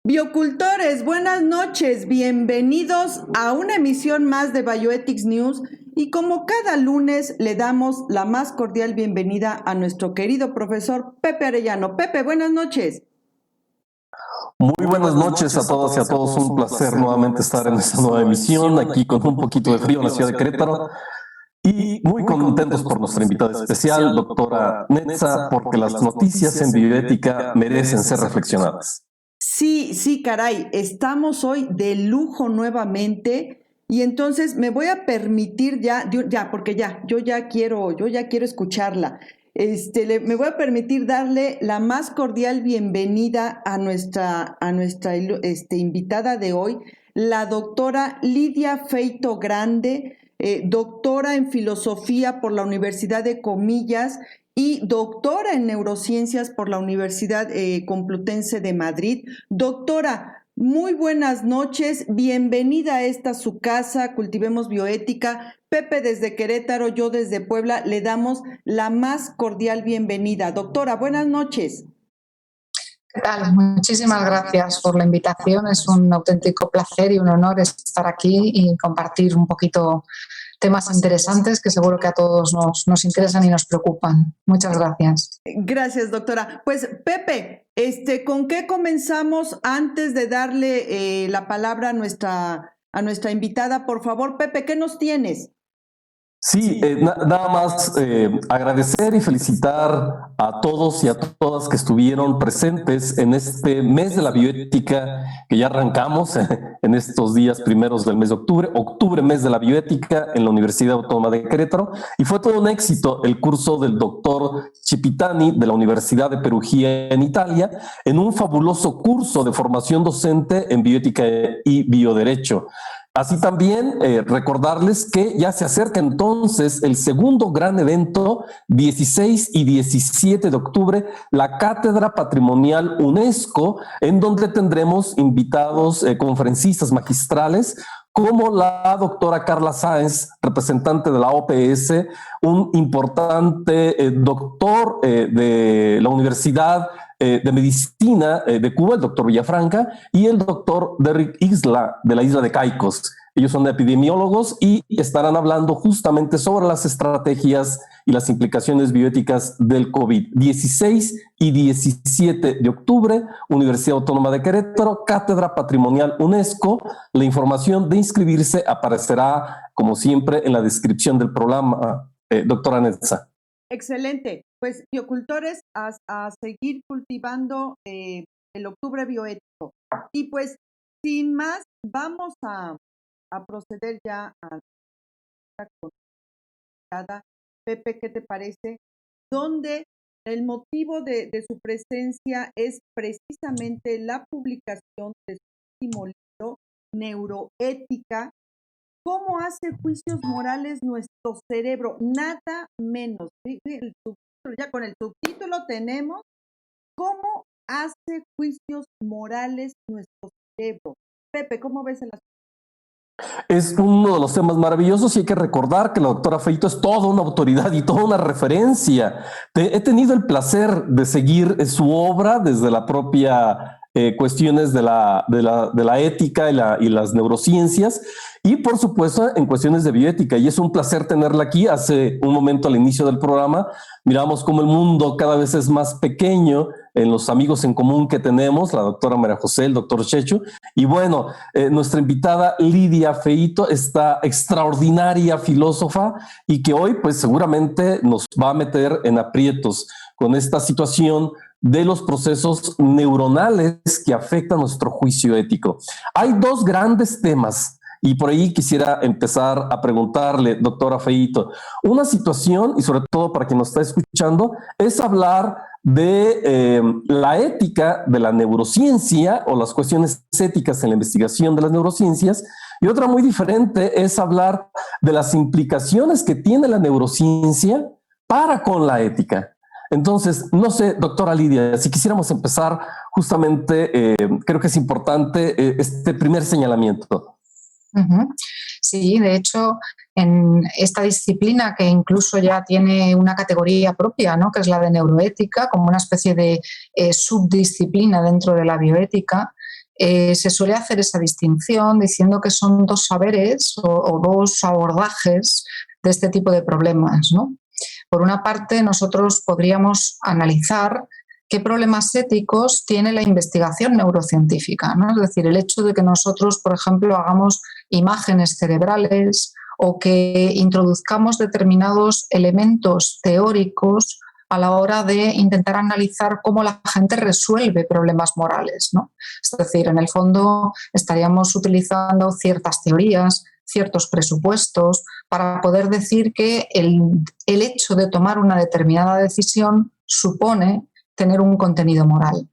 Biocultores, buenas noches, bienvenidos a una emisión más de Bioethics News y como cada lunes le damos la más cordial bienvenida a nuestro querido profesor Pepe Arellano. Pepe, buenas noches. Muy buenas noches a todas y a todos, un placer nuevamente estar en esta nueva emisión, aquí con un poquito de frío en la ciudad de Querétaro y muy contentos por nuestra invitada especial, doctora Netza, porque las noticias en bioética merecen ser reflexionadas. Sí, caray, estamos hoy de lujo nuevamente y entonces me voy a permitir porque yo ya quiero escucharla. Me voy a permitir darle la más cordial bienvenida a nuestra invitada de hoy, la doctora Lidia Feito Grande, doctora en filosofía por la Universidad de Comillas y doctora en neurociencias por la Universidad Complutense de Madrid. Doctora, muy buenas noches, bienvenida a esta su casa, Cultivemos Bioética. Pepe desde Querétaro, yo desde Puebla, le damos la más cordial bienvenida. Doctora, buenas noches. ¿Qué tal? Muchísimas gracias por la invitación. Es un auténtico placer y un honor estar aquí y compartir un poquito temas interesantes que seguro que a todos nos interesan y nos preocupan. Muchas gracias. Gracias, doctora. Pues, Pepe, ¿con qué comenzamos antes de darle la palabra a nuestra invitada? Por favor, Pepe, ¿qué nos tienes? Sí, nada más agradecer y felicitar a todos y a todas que estuvieron presentes en este mes de la bioética que ya arrancamos en estos días primeros del mes de octubre, mes de la bioética en la Universidad Autónoma de Querétaro, y fue todo un éxito el curso del doctor Cipitani de la Universidad de Perugia en Italia, en un fabuloso curso de formación docente en bioética y bioderecho. Así también recordarles que ya se acerca entonces el segundo gran evento, 16 y 17 de octubre, la Cátedra Patrimonial UNESCO, en donde tendremos invitados conferencistas magistrales como la doctora Carla Sáenz, representante de la OPS, un importante doctor de la Universidad de Medicina de Cuba, el doctor Villafranca, y el doctor Derrick Isla, de la isla de Caicos. Ellos son epidemiólogos y estarán hablando justamente sobre las estrategias y las implicaciones bioéticas del COVID. 16 y 17 de octubre, Universidad Autónoma de Querétaro, Cátedra Patrimonial UNESCO. La información de inscribirse aparecerá, como siempre, en la descripción del programa. Doctora Netza. Excelente. Pues, biocultores, a seguir cultivando el octubre bioético. Y pues, sin más, vamos a proceder ya a la consulta. Pepe, ¿qué te parece? Donde el motivo de su presencia es precisamente la publicación de su último libro, Neuroética, ¿cómo hace juicios morales nuestro cerebro? Nada menos. Ya con el subtítulo tenemos ¿cómo hace juicios morales nuestro cerebro? Pepe, ¿cómo ves el asunto? Es uno de los temas maravillosos y hay que recordar que la doctora Feito es toda una autoridad y toda una referencia. He tenido el placer de seguir su obra desde la propia cuestiones de la ética y las neurociencias y por supuesto en cuestiones de bioética, y es un placer tenerla aquí. Hace un momento al inicio del programa miramos cómo el mundo cada vez es más pequeño en los amigos en común que tenemos, la doctora María José, el doctor Checho, y bueno, nuestra invitada Lidia Feito, esta extraordinaria filósofa y que hoy pues seguramente nos va a meter en aprietos con esta situación de los procesos neuronales que afectan nuestro juicio ético. Hay dos grandes temas y por ahí quisiera empezar a preguntarle, doctora Feito, una situación, y sobre todo para quien nos está escuchando, es hablar de la ética de la neurociencia o las cuestiones éticas en la investigación de las neurociencias, y otra muy diferente es hablar de las implicaciones que tiene la neurociencia para con la ética. Entonces, no sé, doctora Lidia, si quisiéramos empezar justamente, creo que es importante este primer señalamiento. Sí, de hecho, en esta disciplina que incluso ya tiene una categoría propia, ¿no?, que es la de neuroética, como una especie de subdisciplina dentro de la bioética, se suele hacer esa distinción diciendo que son dos saberes o dos abordajes de este tipo de problemas, ¿no? Por una parte, nosotros podríamos analizar qué problemas éticos tiene la investigación neurocientífica, ¿no? Es decir, el hecho de que nosotros, por ejemplo, hagamos imágenes cerebrales o que introduzcamos determinados elementos teóricos a la hora de intentar analizar cómo la gente resuelve problemas morales, ¿no? Es decir, en el fondo estaríamos utilizando ciertas teorías, ciertos presupuestos para poder decir que el hecho de tomar una determinada decisión supone tener un contenido moral.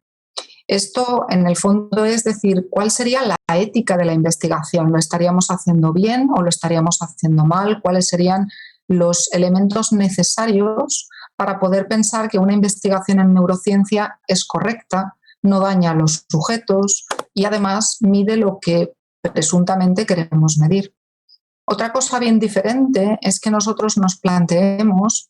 Esto, en el fondo, es decir, ¿cuál sería la ética de la investigación? ¿Lo estaríamos haciendo bien o lo estaríamos haciendo mal? ¿Cuáles serían los elementos necesarios para poder pensar que una investigación en neurociencia es correcta, no daña a los sujetos y además mide lo que presuntamente queremos medir? Otra cosa bien diferente es que nosotros nos planteemos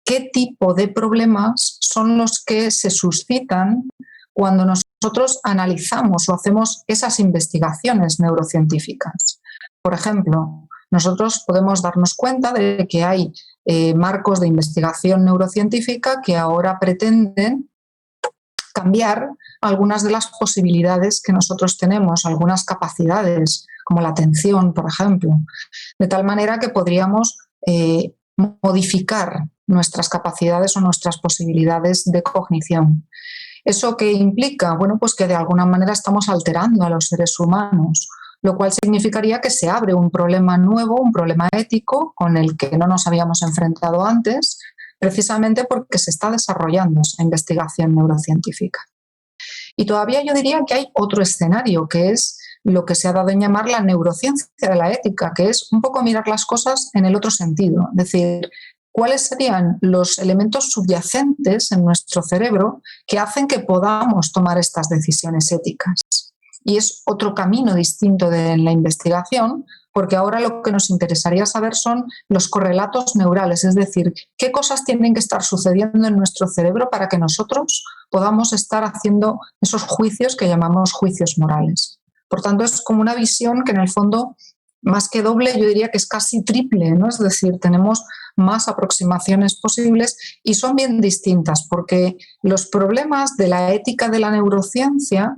qué tipo de problemas son los que se suscitan cuando nosotros analizamos o hacemos esas investigaciones neurocientíficas. Por ejemplo, nosotros podemos darnos cuenta de que hay marcos de investigación neurocientífica que ahora pretenden cambiar algunas de las posibilidades que nosotros tenemos, algunas capacidades, como la atención, por ejemplo, de tal manera que podríamos modificar nuestras capacidades o nuestras posibilidades de cognición. ¿Eso qué implica? Bueno, pues que de alguna manera estamos alterando a los seres humanos, lo cual significaría que se abre un problema nuevo, un problema ético con el que no nos habíamos enfrentado antes, precisamente porque se está desarrollando esa investigación neurocientífica. Y todavía yo diría que hay otro escenario, que es lo que se ha dado en llamar la neurociencia de la ética, que es un poco mirar las cosas en el otro sentido, es decir, cuáles serían los elementos subyacentes en nuestro cerebro que hacen que podamos tomar estas decisiones éticas. Y es otro camino distinto de la investigación, porque ahora lo que nos interesaría saber son los correlatos neurales, es decir, qué cosas tienen que estar sucediendo en nuestro cerebro para que nosotros podamos estar haciendo esos juicios que llamamos juicios morales. Por tanto, es como una visión que en el fondo, más que doble, yo diría que es casi triple, ¿no? Es decir, tenemos más aproximaciones posibles y son bien distintas, porque los problemas de la ética de la neurociencia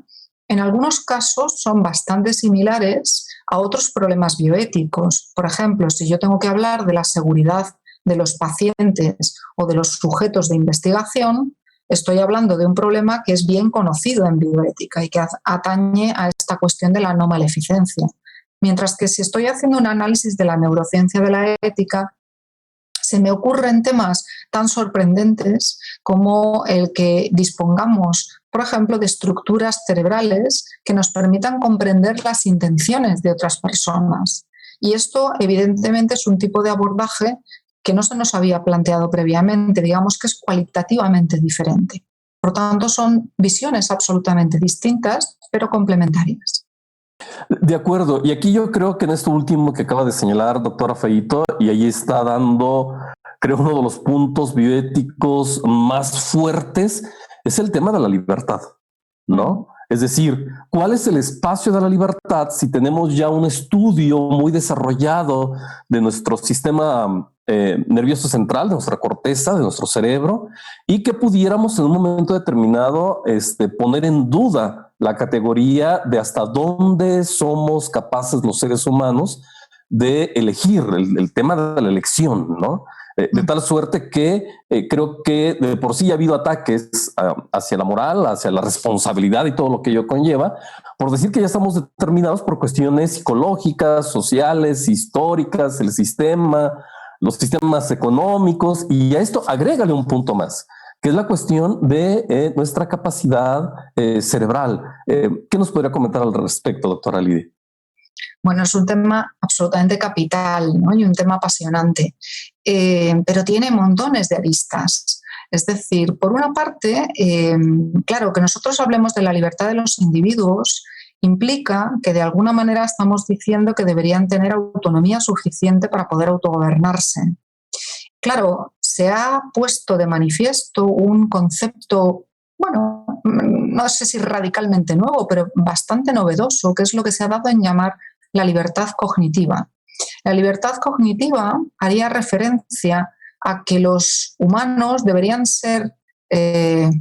en algunos casos son bastante similares a otros problemas bioéticos. Por ejemplo, si yo tengo que hablar de la seguridad de los pacientes o de los sujetos de investigación, estoy hablando de un problema que es bien conocido en bioética y que atañe a esta cuestión de la no maleficencia. Mientras que si estoy haciendo un análisis de la neurociencia de la ética, se me ocurren temas tan sorprendentes como el que dispongamos, por ejemplo, de estructuras cerebrales que nos permitan comprender las intenciones de otras personas. Y esto, evidentemente, es un tipo de abordaje que no se nos había planteado previamente, digamos que es cualitativamente diferente. Por tanto, son visiones absolutamente distintas, pero complementarias. De acuerdo. Y aquí yo creo que en esto último que acaba de señalar, doctora Feito, y ahí está dando, creo, uno de los puntos bioéticos más fuertes, es el tema de la libertad, ¿no? Es decir, ¿cuál es el espacio de la libertad si tenemos ya un estudio muy desarrollado de nuestro sistema nervioso central, de nuestra corteza, de nuestro cerebro, y que pudiéramos en un momento determinado poner en duda la categoría de hasta dónde somos capaces los seres humanos de elegir el tema de la elección, ¿no? De tal suerte que creo que de por sí ha habido ataques hacia la moral, hacia la responsabilidad y todo lo que ello conlleva, por decir que ya estamos determinados por cuestiones psicológicas, sociales, históricas, el sistema, los sistemas económicos, y a esto agrégale un punto más, que es la cuestión de nuestra capacidad cerebral. ¿Qué nos podría comentar al respecto, doctora Lidia? Bueno, es un tema absolutamente capital, ¿no? Y un tema apasionante, pero tiene montones de aristas. Es decir, por una parte, claro, que nosotros hablemos de la libertad de los individuos implica que de alguna manera estamos diciendo que deberían tener autonomía suficiente para poder autogobernarse. Claro, se ha puesto de manifiesto un concepto, bueno, no sé si radicalmente nuevo, pero bastante novedoso, que es lo que se ha dado en llamar la libertad cognitiva. La libertad cognitiva haría referencia a que los humanos deberían ser,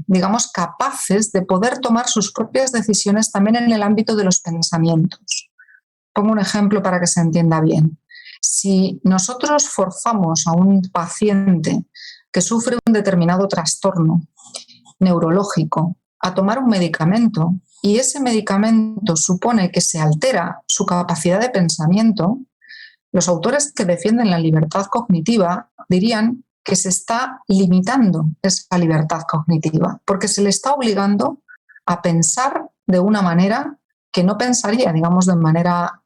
digamos, capaces de poder tomar sus propias decisiones también en el ámbito de los pensamientos. Pongo un ejemplo para que se entienda bien. Si nosotros forzamos a un paciente que sufre un determinado trastorno neurológico a tomar un medicamento y ese medicamento supone que se altera su capacidad de pensamiento, los autores que defienden la libertad cognitiva dirían que se está limitando esa libertad cognitiva, porque se le está obligando a pensar de una manera que no pensaría, digamos, de manera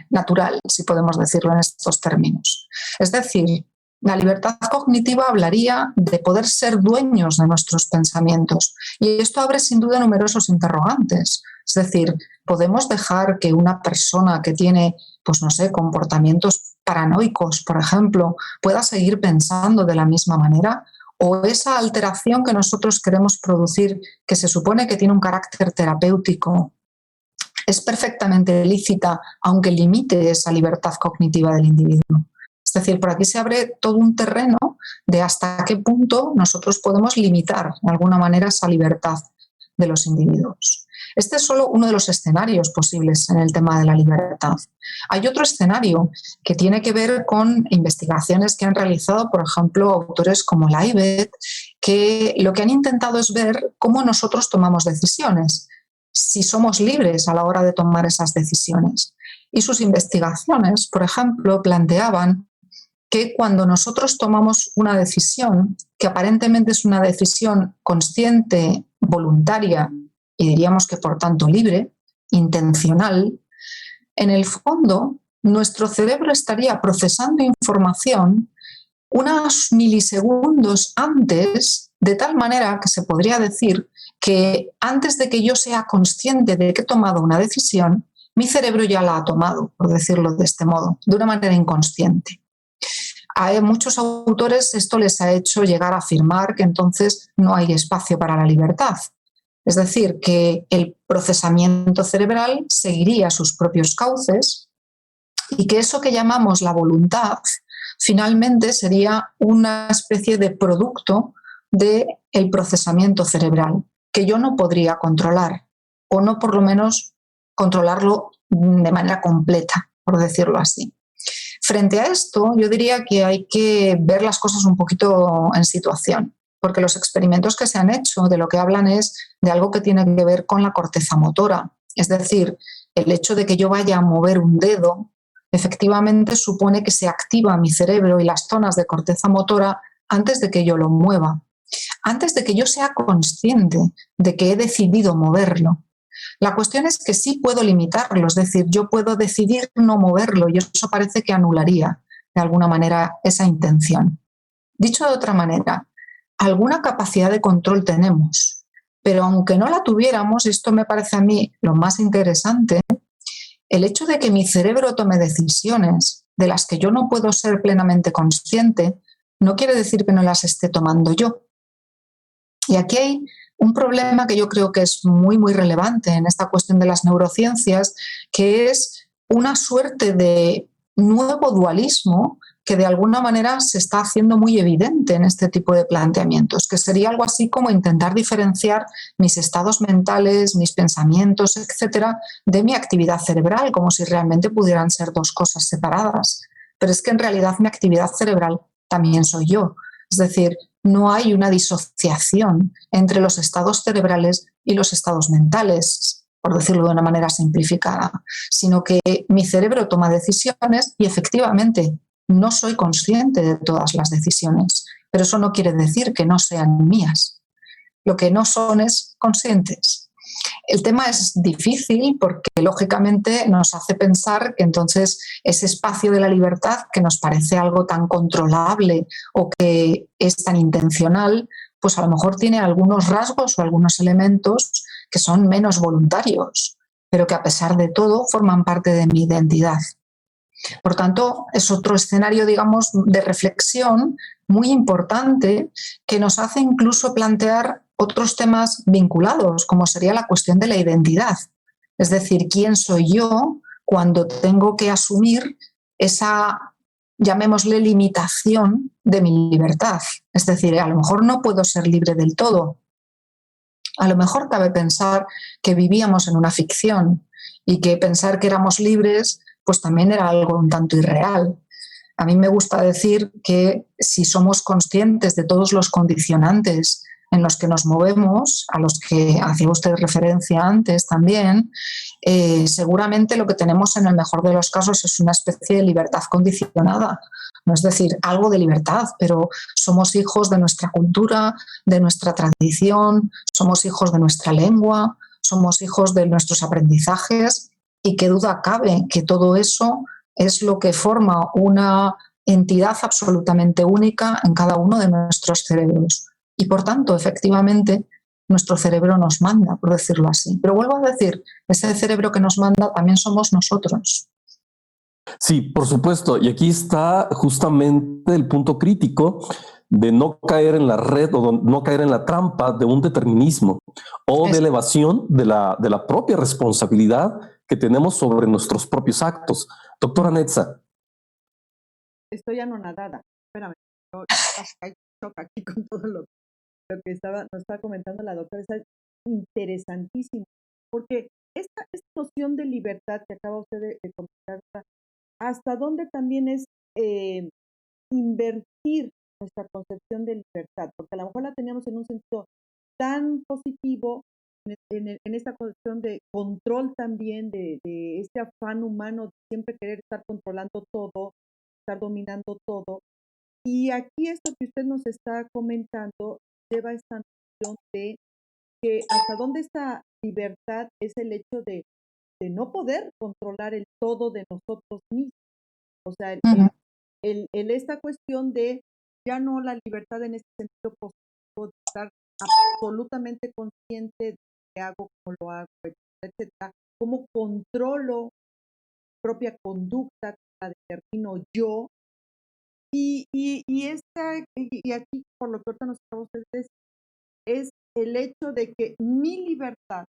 natural, si podemos decirlo en estos términos. Es decir, la libertad cognitiva hablaría de poder ser dueños de nuestros pensamientos y esto abre sin duda numerosos interrogantes. Es decir, ¿podemos dejar que una persona que tiene, pues no sé, comportamientos paranoicos, por ejemplo, pueda seguir pensando de la misma manera? ¿O esa alteración que nosotros queremos producir, que se supone que tiene un carácter terapéutico, es perfectamente lícita, aunque limite esa libertad cognitiva del individuo? Es decir, por aquí se abre todo un terreno de hasta qué punto nosotros podemos limitar de alguna manera esa libertad de los individuos. Este es solo uno de los escenarios posibles en el tema de la libertad. Hay otro escenario que tiene que ver con investigaciones que han realizado, por ejemplo, autores como Leibet, que lo que han intentado es ver cómo nosotros tomamos decisiones, si somos libres a la hora de tomar esas decisiones. Y sus investigaciones, por ejemplo, planteaban que cuando nosotros tomamos una decisión, que aparentemente es una decisión consciente, voluntaria y diríamos que por tanto libre, intencional, en el fondo nuestro cerebro estaría procesando información unos milisegundos antes, de tal manera que se podría decir que antes de que yo sea consciente de que he tomado una decisión, mi cerebro ya la ha tomado, por decirlo de este modo, de una manera inconsciente. A muchos autores esto les ha hecho llegar a afirmar que entonces no hay espacio para la libertad. Es decir, que el procesamiento cerebral seguiría sus propios cauces y que eso que llamamos la voluntad finalmente sería una especie de producto del procesamiento cerebral que yo no podría controlar o no por lo menos controlarlo de manera completa, por decirlo así. Frente a esto, yo diría que hay que ver las cosas un poquito en situación, porque los experimentos que se han hecho de lo que hablan es de algo que tiene que ver con la corteza motora. Es decir, el hecho de que yo vaya a mover un dedo efectivamente supone que se activa mi cerebro y las zonas de corteza motora antes de que yo lo mueva, antes de que yo sea consciente de que he decidido moverlo. La cuestión es que sí puedo limitarlo, es decir, yo puedo decidir no moverlo y eso parece que anularía de alguna manera esa intención. Dicho de otra manera, alguna capacidad de control tenemos, pero aunque no la tuviéramos, esto me parece a mí lo más interesante, el hecho de que mi cerebro tome decisiones de las que yo no puedo ser plenamente consciente, no quiere decir que no las esté tomando yo. Y aquí hay un problema que yo creo que es muy, muy relevante en esta cuestión de las neurociencias, que es una suerte de nuevo dualismo que de alguna manera se está haciendo muy evidente en este tipo de planteamientos, que sería algo así como intentar diferenciar mis estados mentales, mis pensamientos, etcétera, de mi actividad cerebral, como si realmente pudieran ser dos cosas separadas. Pero es que en realidad mi actividad cerebral también soy yo. Es decir, no hay una disociación entre los estados cerebrales y los estados mentales, por decirlo de una manera simplificada, sino que mi cerebro toma decisiones y efectivamente no soy consciente de todas las decisiones, pero eso no quiere decir que no sean mías. Lo que no son es conscientes. El tema es difícil porque lógicamente nos hace pensar que entonces ese espacio de la libertad que nos parece algo tan controlable o que es tan intencional, pues a lo mejor tiene algunos rasgos o algunos elementos que son menos voluntarios, pero que a pesar de todo forman parte de mi identidad. Por tanto, es otro escenario, digamos, de reflexión muy importante que nos hace incluso plantear otros temas vinculados, como sería la cuestión de la identidad. Es decir, ¿quién soy yo cuando tengo que asumir esa, llamémosle, limitación de mi libertad? Es decir, a lo mejor no puedo ser libre del todo. A lo mejor cabe pensar que vivíamos en una ficción y que pensar que éramos libres pues también era algo un tanto irreal. A mí me gusta decir que si somos conscientes de todos los condicionantes en los que nos movemos, a los que hacía usted referencia antes también, seguramente lo que tenemos en el mejor de los casos es una especie de libertad condicionada. No es decir, algo de libertad, pero somos hijos de nuestra cultura, de nuestra tradición, somos hijos de nuestra lengua, somos hijos de nuestros aprendizajes y qué duda cabe que todo eso es lo que forma una entidad absolutamente única en cada uno de nuestros cerebros. Y por tanto, efectivamente, nuestro cerebro nos manda, por decirlo así. Pero vuelvo a decir, ese cerebro que nos manda también somos nosotros. Sí, por supuesto. Y aquí está justamente el punto crítico de no caer en la red o no caer en la trampa de un determinismo o de elevación de la propia responsabilidad que tenemos sobre nuestros propios actos. Doctora Netza. Estoy anonadada. Espérame. Hay shock aquí con todo lo que nos estaba comentando la doctora. Es interesantísimo. Porque esta noción de libertad que acaba usted de comentar, hasta dónde también es invertir nuestra concepción de libertad, porque a lo mejor la teníamos en un sentido tan positivo, en esta concepción de control también, de este afán humano de siempre querer estar controlando todo, estar dominando todo. Y aquí esto que usted nos está comentando lleva a esta noción de que hasta dónde esta libertad es el hecho de no poder controlar el todo de nosotros mismos. O sea, esta cuestión de ya no la libertad en este sentido positivo, de estar absolutamente consciente de qué hago, cómo lo hago, etcétera, cómo controlo mi propia conducta, la determino yo. Y aquí, por lo que ahorita nos acaba usted de decir, es el hecho de que mi libertad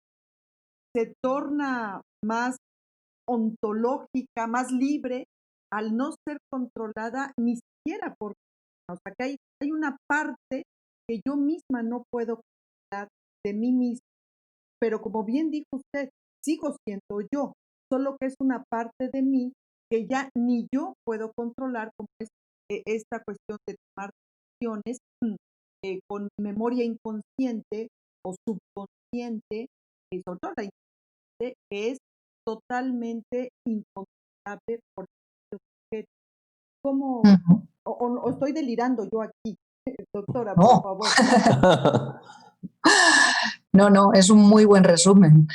se torna más ontológica, más libre, al no ser controlada ni siquiera por mí. O sea, que hay una parte que yo misma no puedo controlar de mí misma, pero como bien dijo usted, sigo siendo yo, solo que es una parte de mí que ya ni yo puedo controlar, como es esta cuestión de tomar decisiones con memoria inconsciente o subconsciente, y sobre todo la inconsciente, que es totalmente incontrolable por el sujeto. ¿Cómo? O estoy delirando yo aquí, doctora, por favor. No, es un muy buen resumen.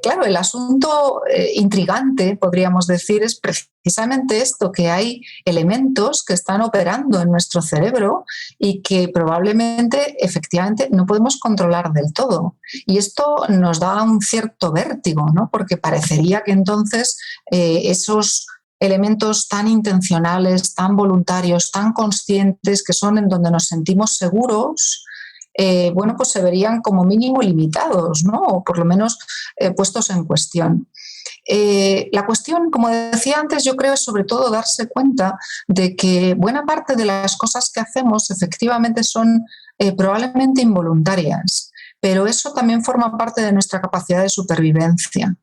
Claro, el asunto intrigante, podríamos decir, es precisamente esto, que hay elementos que están operando en nuestro cerebro y que probablemente, efectivamente, no podemos controlar del todo. Y esto nos da un cierto vértigo, ¿no? Porque parecería que entonces esos elementos tan intencionales, tan voluntarios, tan conscientes, que son en donde nos sentimos seguros, bueno, pues se verían como mínimo limitados, ¿no? O por lo menos puestos en cuestión. La cuestión, como decía antes, yo creo es sobre todo darse cuenta de que buena parte de las cosas que hacemos efectivamente son probablemente involuntarias, pero eso también forma parte de nuestra capacidad de supervivencia.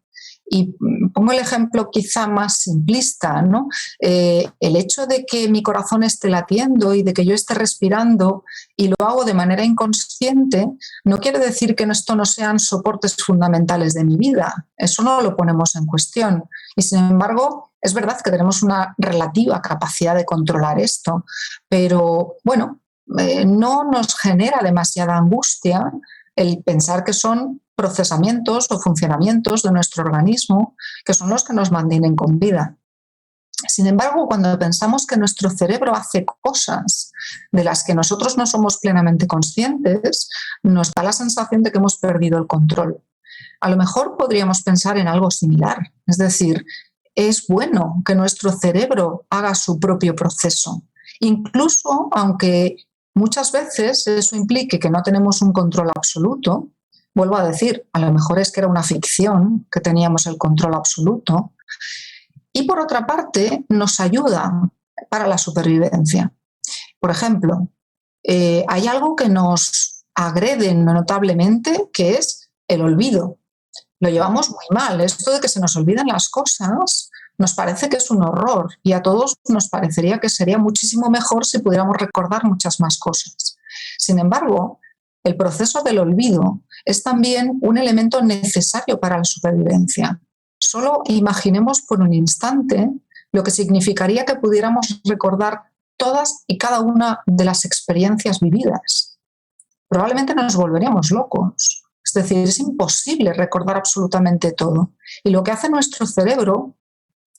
Y pongo el ejemplo quizá más simplista, ¿no? El hecho de que mi corazón esté latiendo y de que yo esté respirando y lo hago de manera inconsciente no quiere decir que esto no sean soportes fundamentales de mi vida. Eso no lo ponemos en cuestión. Y sin embargo, es verdad que tenemos una relativa capacidad de controlar esto, pero bueno, no nos genera demasiada angustia el pensar que son procesamientos o funcionamientos de nuestro organismo que son los que nos mantienen con vida. Sin embargo, cuando pensamos que nuestro cerebro hace cosas de las que nosotros no somos plenamente conscientes, nos da la sensación de que hemos perdido el control. A lo mejor podríamos pensar en algo similar, es decir, es bueno que nuestro cerebro haga su propio proceso, incluso aunque muchas veces eso implique que no tenemos un control absoluto. Vuelvo a decir, a lo mejor es que era una ficción, que teníamos el control absoluto. Y por otra parte, nos ayuda para la supervivencia. Por ejemplo, hay algo que nos agrede notablemente, que es el olvido. Lo llevamos muy mal. Esto de que se nos olvidan las cosas nos parece que es un horror y a todos nos parecería que sería muchísimo mejor si pudiéramos recordar muchas más cosas. Sin embargo, el proceso del olvido es también un elemento necesario para la supervivencia. Solo imaginemos por un instante lo que significaría que pudiéramos recordar todas y cada una de las experiencias vividas. Probablemente nos volveríamos locos. Es decir, es imposible recordar absolutamente todo. Y lo que hace nuestro cerebro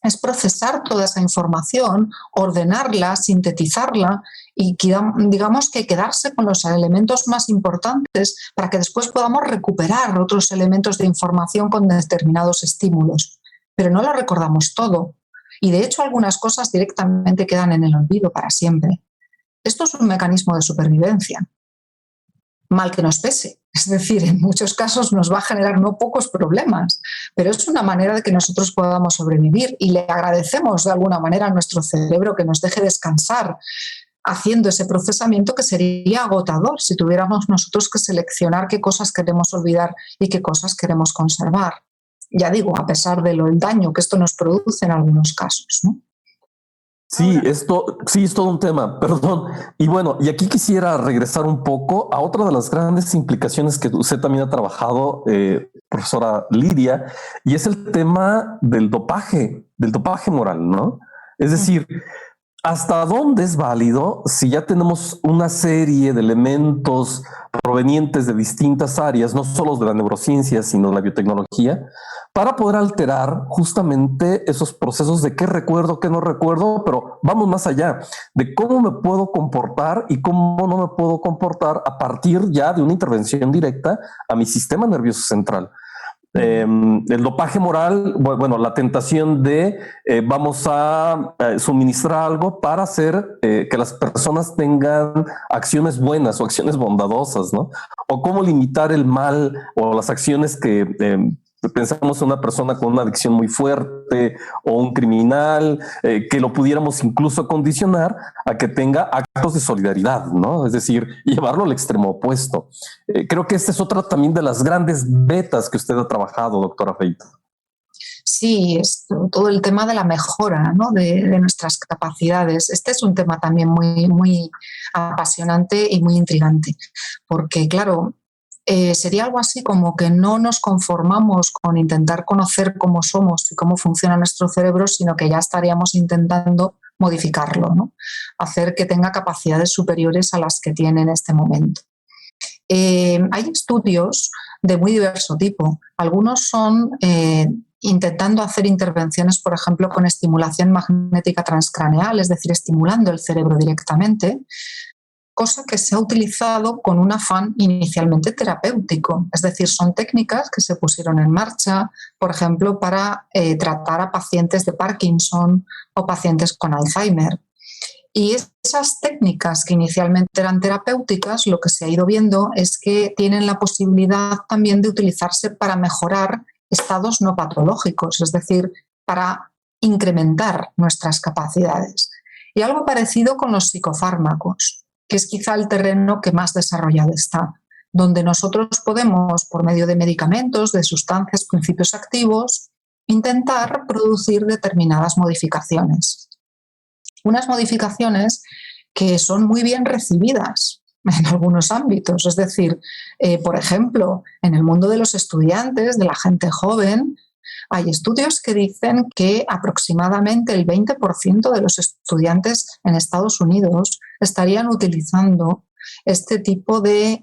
es procesar toda esa información, ordenarla, sintetizarla y digamos que quedarse con los elementos más importantes para que después podamos recuperar otros elementos de información con determinados estímulos. Pero no lo recordamos todo. Y de hecho algunas cosas directamente quedan en el olvido para siempre. Esto es un mecanismo de supervivencia. Mal que nos pese. Es decir, en muchos casos nos va a generar no pocos problemas, pero es una manera de que nosotros podamos sobrevivir y le agradecemos de alguna manera a nuestro cerebro que nos deje descansar haciendo ese procesamiento que sería agotador si tuviéramos nosotros que seleccionar qué cosas queremos olvidar y qué cosas queremos conservar. Ya digo, a pesar del daño que esto nos produce en algunos casos, ¿no? Sí, sí es todo un tema, perdón. Y bueno, y aquí quisiera regresar un poco a otra de las grandes implicaciones que usted también ha trabajado, profesora Lidia, y es el tema del dopaje moral, ¿no? Es decir, ¿hasta dónde es válido si ya tenemos una serie de elementos provenientes de distintas áreas, no solo de la neurociencia, sino de la biotecnología, para poder alterar justamente esos procesos de qué recuerdo, qué no recuerdo, pero vamos más allá de cómo me puedo comportar y cómo no me puedo comportar a partir ya de una intervención directa a mi sistema nervioso central? El dopaje moral, bueno, la tentación de vamos a suministrar algo para hacer que las personas tengan acciones buenas o acciones bondadosas, ¿no? O cómo limitar el mal o las acciones que pensamos en una persona con una adicción muy fuerte o un criminal, que lo pudiéramos incluso condicionar a que tenga actos de solidaridad, ¿no? Es decir, llevarlo al extremo opuesto. Creo que esta es otra también de las grandes vetas que usted ha trabajado, doctora Feito. Sí, es todo el tema de la mejora, ¿no? de nuestras capacidades. Este es un tema también muy, muy apasionante y muy intrigante, porque claro, sería algo así como que no nos conformamos con intentar conocer cómo somos y cómo funciona nuestro cerebro, sino que ya estaríamos intentando modificarlo, ¿no? Hacer que tenga capacidades superiores a las que tiene en este momento. Hay estudios de muy diverso tipo. Algunos son intentando hacer intervenciones, por ejemplo, con estimulación magnética transcraneal, es decir, estimulando el cerebro directamente, cosa que se ha utilizado con un afán inicialmente terapéutico. Es decir, son técnicas que se pusieron en marcha, por ejemplo, para tratar a pacientes de Parkinson o pacientes con Alzheimer. Y esas técnicas que inicialmente eran terapéuticas, lo que se ha ido viendo es que tienen la posibilidad también de utilizarse para mejorar estados no patológicos, es decir, para incrementar nuestras capacidades. Y algo parecido con los psicofármacos, que es quizá el terreno que más desarrollado está, donde nosotros podemos, por medio de medicamentos, de sustancias, principios activos, intentar producir determinadas modificaciones. Unas modificaciones que son muy bien recibidas en algunos ámbitos, es decir, por ejemplo, en el mundo de los estudiantes, de la gente joven, hay estudios que dicen que aproximadamente el 20% de los estudiantes en Estados Unidos estarían utilizando este tipo de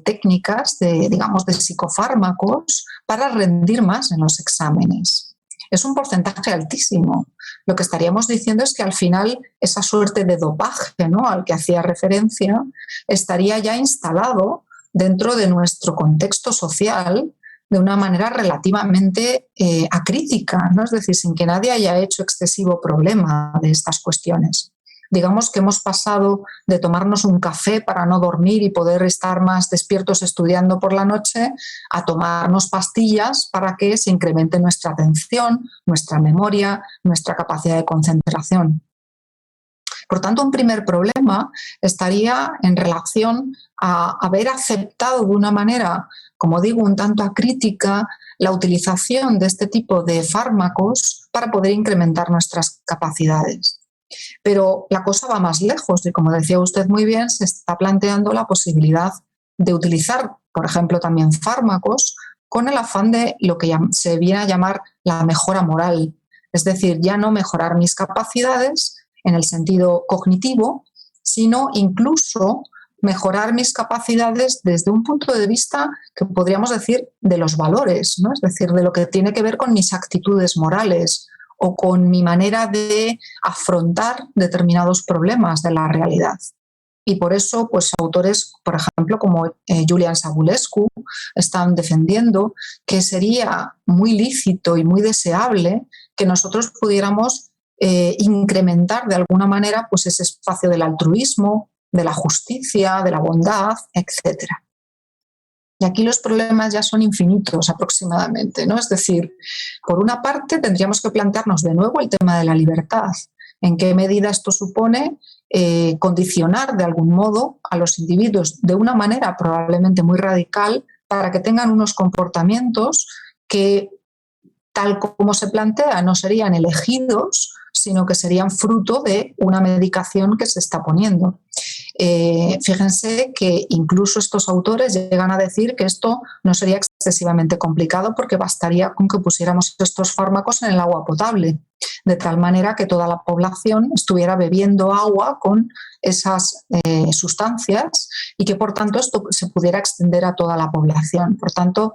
técnicas, digamos, de psicofármacos para rendir más en los exámenes. Es un porcentaje altísimo. Lo que estaríamos diciendo es que al final esa suerte de dopaje, ¿no?, al que hacía referencia, estaría ya instalado dentro de nuestro contexto social de una manera relativamente acrítica, ¿no? Es decir, sin que nadie haya hecho excesivo problema de estas cuestiones. digamos que hemos pasado de tomarnos un café para no dormir y poder estar más despiertos estudiando por la noche a tomarnos pastillas para que se incremente nuestra atención, nuestra memoria, nuestra capacidad de concentración. Por tanto, un primer problema estaría en relación a haber aceptado de una manera, como digo, un tanto acrítica la utilización de este tipo de fármacos para poder incrementar nuestras capacidades. Pero la cosa va más lejos y, como decía usted muy bien, se está planteando la posibilidad de utilizar, por ejemplo, también fármacos con el afán de lo que se viene a llamar la mejora moral. Es decir, ya no mejorar mis capacidades en el sentido cognitivo, sino incluso mejorar mis capacidades desde un punto de vista que podríamos decir de los valores, ¿no? Es decir, de lo que tiene que ver con mis actitudes morales o con mi manera de afrontar determinados problemas de la realidad. Y por eso, pues, autores, por ejemplo, como Julian Savulescu, están defendiendo que sería muy lícito y muy deseable que nosotros pudiéramos incrementar de alguna manera pues ese espacio del altruismo, de la justicia, de la bondad, etc. Y aquí los problemas ya son infinitos aproximadamente, ¿no? Es decir, por una parte tendríamos que plantearnos de nuevo el tema de la libertad. ¿En qué medida esto supone condicionar de algún modo a los individuos de una manera probablemente muy radical para que tengan unos comportamientos que, tal como se plantea, no serían elegidos, sino que serían fruto de una medicación que se está poniendo? Fíjense que incluso estos autores llegan a decir que esto no sería excesivamente complicado porque bastaría con que pusiéramos estos fármacos en el agua potable, de tal manera que toda la población estuviera bebiendo agua con esas sustancias y que por tanto esto se pudiera extender a toda la población. Por tanto,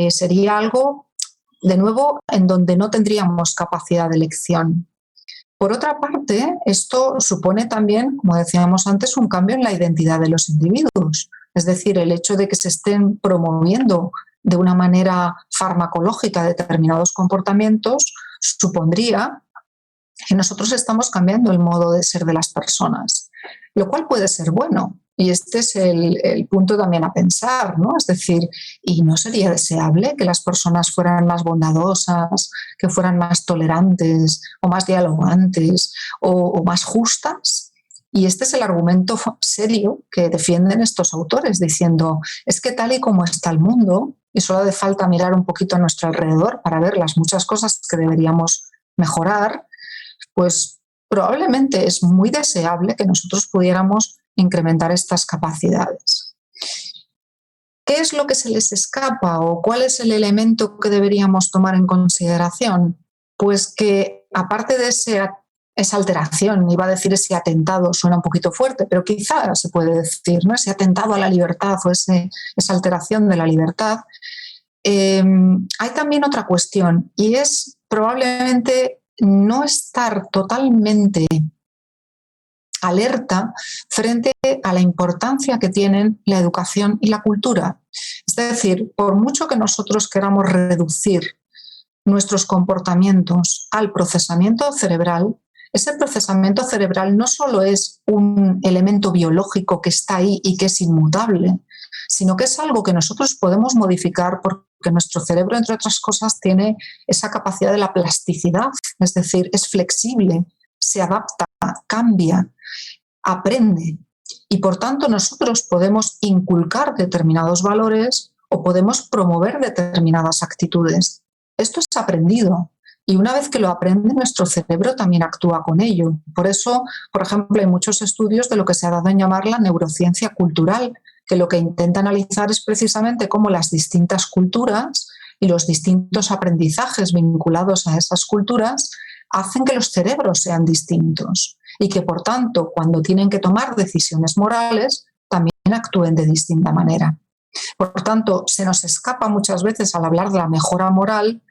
sería algo, de nuevo, en donde no tendríamos capacidad de elección. Por otra parte, esto supone también, como decíamos antes, un cambio en la identidad de los individuos. Es decir, el hecho de que se estén promoviendo de una manera farmacológica determinados comportamientos supondría que nosotros estamos cambiando el modo de ser de las personas, lo cual puede ser bueno. Y este es el punto también a pensar, ¿no? Es decir, ¿y no sería deseable que las personas fueran más bondadosas, que fueran más tolerantes o más dialogantes o más justas? Y este es el argumento serio que defienden estos autores, diciendo, es que tal y como está el mundo, y solo hace falta mirar un poquito a nuestro alrededor para ver las muchas cosas que deberíamos mejorar, pues probablemente es muy deseable que nosotros pudiéramos incrementar estas capacidades. ¿Qué es lo que se les escapa o cuál es el elemento que deberíamos tomar en consideración? Pues que aparte de esa alteración, iba a decir ese atentado, suena un poquito fuerte, pero quizá se puede decir, ¿no? Ese atentado a la libertad o esa alteración de la libertad, hay también otra cuestión y es probablemente no estar totalmente alerta frente a la importancia que tienen la educación y la cultura. Es decir, por mucho que nosotros queramos reducir nuestros comportamientos al procesamiento cerebral, ese procesamiento cerebral no solo es un elemento biológico que está ahí y que es inmutable, sino que es algo que nosotros podemos modificar porque nuestro cerebro, entre otras cosas, tiene esa capacidad de la plasticidad, es decir, es flexible, se adapta, cambia, aprende. Y por tanto nosotros podemos inculcar determinados valores o podemos promover determinadas actitudes. Esto es aprendido. Y una vez que lo aprende, nuestro cerebro también actúa con ello. Por eso, por ejemplo, hay muchos estudios de lo que se ha dado en llamar la neurociencia cultural, que lo que intenta analizar es precisamente cómo las distintas culturas y los distintos aprendizajes vinculados a esas culturas hacen que los cerebros sean distintos y que, por tanto, cuando tienen que tomar decisiones morales, también actúen de distinta manera. Por tanto, se nos escapa muchas veces al hablar de la mejora moral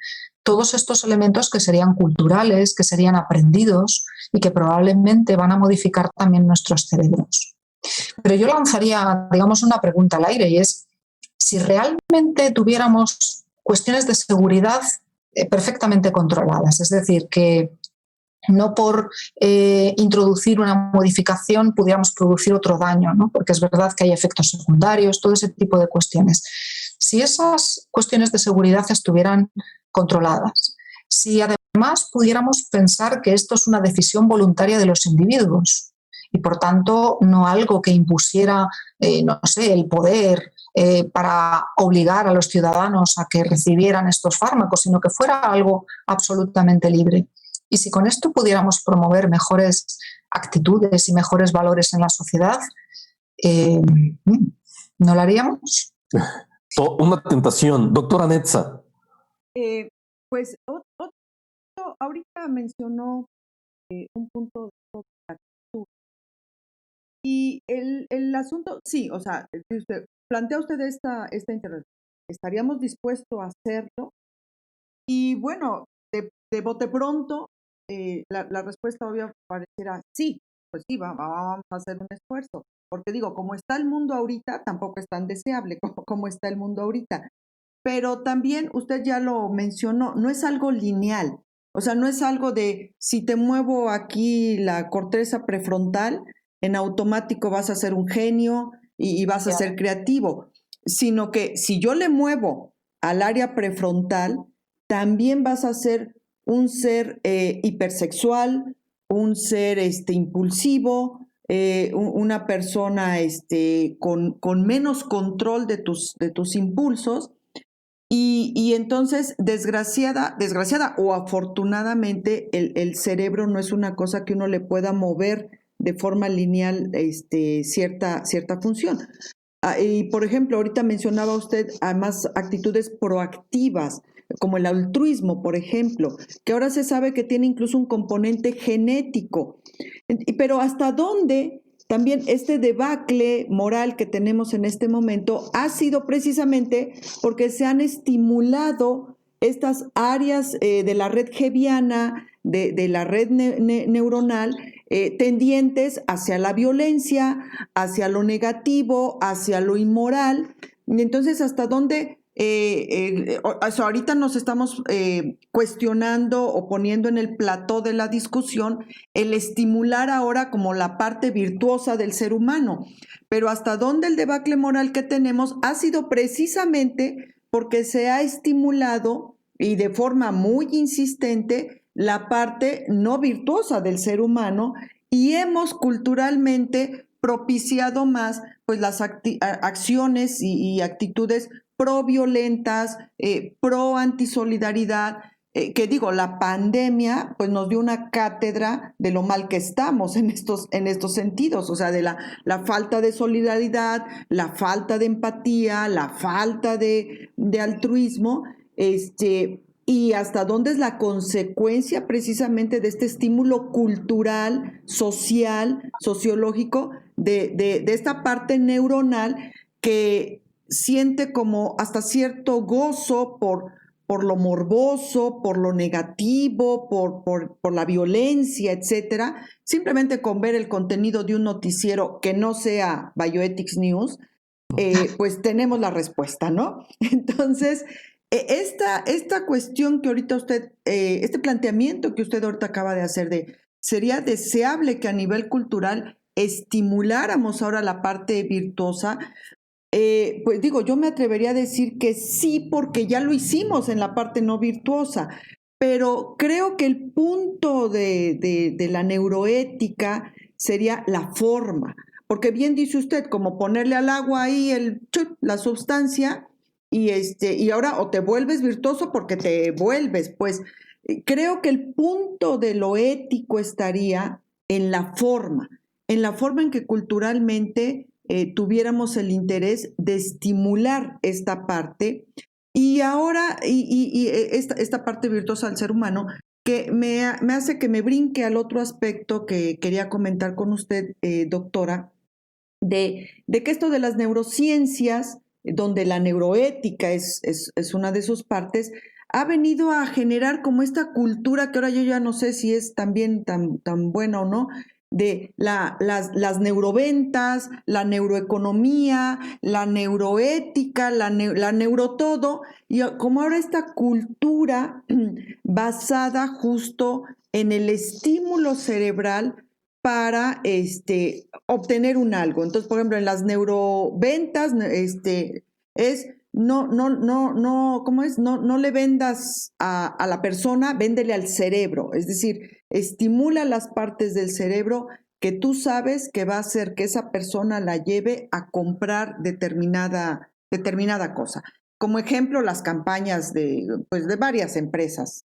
todos estos elementos que serían culturales, que serían aprendidos y que probablemente van a modificar también nuestros cerebros. Pero yo lanzaría, digamos, una pregunta al aire y es, si realmente tuviéramos cuestiones de seguridad perfectamente controladas, es decir, que no por introducir una modificación pudiéramos producir otro daño, ¿no? Porque es verdad que hay efectos secundarios, todo ese tipo de cuestiones. Si esas cuestiones de seguridad estuvieran controladas, si además pudiéramos pensar que esto es una decisión voluntaria de los individuos y por tanto no algo que impusiera, no sé, el poder para obligar a los ciudadanos a que recibieran estos fármacos, sino que fuera algo absolutamente libre. Y si con esto pudiéramos promover mejores actitudes y mejores valores en la sociedad, ¿no lo haríamos? Una tentación. Doctora Netza. Pues ahorita mencionó un punto de la actitud. Y el asunto, sí, o sea, plantea usted esta intervención. ¿Estaríamos dispuestos a hacerlo? Y bueno, de bote pronto, la respuesta obvia pareciera sí, pues sí, vamos a hacer un esfuerzo. Porque digo, como está el mundo ahorita, tampoco es tan deseable como está el mundo ahorita. Pero también usted ya lo mencionó, no es algo lineal. O sea, no es algo de si te muevo aquí la corteza prefrontal, en automático vas a ser un genio y vas a ser creativo, sino que si yo le muevo al área prefrontal, también vas a ser un ser hipersexual, un ser impulsivo, una persona con menos control de tus impulsos. Y entonces, desgraciada o afortunadamente, el cerebro no es una cosa que uno le pueda mover de forma lineal cierta función. Y por ejemplo, ahorita mencionaba usted además actitudes proactivas, como el altruismo, por ejemplo, que ahora se sabe que tiene incluso un componente genético. Pero ¿hasta dónde también este debacle moral que tenemos en este momento ha sido precisamente porque se han estimulado estas áreas de la red Hebbiana, de la red neuronal, tendientes hacia la violencia, hacia lo negativo, hacia lo inmoral? Y entonces, ¿hasta dónde? Ahorita nos estamos cuestionando o poniendo en el plató de la discusión el estimular ahora como la parte virtuosa del ser humano, pero hasta dónde el debacle moral que tenemos ha sido precisamente porque se ha estimulado y de forma muy insistente la parte no virtuosa del ser humano y hemos culturalmente propiciado más pues las acciones y actitudes pro-violentas, pro-antisolidaridad, que digo, la pandemia pues nos dio una cátedra de lo mal que estamos en estos sentidos, o sea, de la falta de solidaridad, la falta de empatía, la falta de altruismo, y hasta dónde es la consecuencia precisamente de este estímulo cultural, social, sociológico, de esta parte neuronal que siente como hasta cierto gozo por lo morboso, por lo negativo, por la violencia, etcétera, simplemente con ver el contenido de un noticiero que no sea Bioethics News, pues tenemos la respuesta, ¿no? Entonces, esta cuestión que ahorita usted, este planteamiento que usted ahorita acaba de hacer sería deseable que a nivel cultural estimuláramos ahora la parte virtuosa. Pues digo, yo me atrevería a decir que sí, porque ya lo hicimos en la parte no virtuosa, pero creo que el punto de la neuroética sería la forma, porque bien dice usted, como ponerle al agua ahí la sustancia y ahora o te vuelves virtuoso porque te vuelves, pues creo que el punto de lo ético estaría en la forma en que culturalmente tuviéramos el interés de estimular esta parte y ahora esta parte virtuosa del ser humano que me hace que me brinque al otro aspecto que quería comentar con usted, doctora, de que esto de las neurociencias, donde la neuroética es una de sus partes, ha venido a generar como esta cultura que ahora yo ya no sé si es también tan buena o no, de las neuroventas, la neuroeconomía, la neuroética, la neurotodo, y como ahora esta cultura basada justo en el estímulo cerebral para obtener un algo. Entonces, por ejemplo, en las neuroventas, es ¿cómo es? No le vendas a la persona, véndele al cerebro. Es decir, estimula las partes del cerebro que tú sabes que va a hacer que esa persona la lleve a comprar determinada cosa. Como ejemplo, las campañas de varias empresas